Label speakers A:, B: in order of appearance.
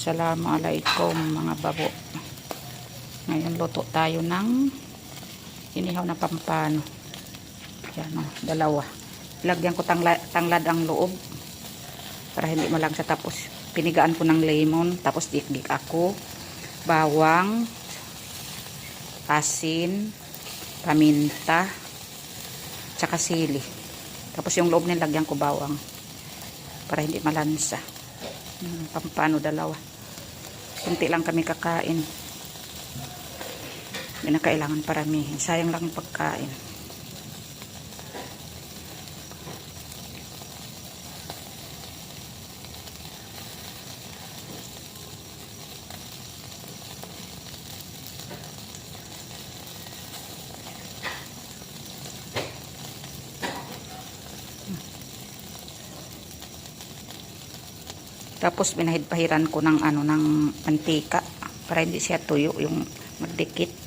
A: Assalamualaikum mga babo. Ngayon luto tayo ng inihaw na pampano. Yan o, dalawa. Lagyan ko tanglad ang loob para hindi mo lang sa tapos. Pinigaan ko ng lemon, tapos dikdik ako. Bawang, asin, paminta, tsaka sili. Tapos yung loob nilagyan ko bawang para hindi malansa. Pampano dalawa. Kunti lang kami kakain. Hindi na kailangan paramihin. Sayang lang yung pagkain. Tapos binahid-pahiran ko ng ng mantika para hindi siya tuyo yung magdikit.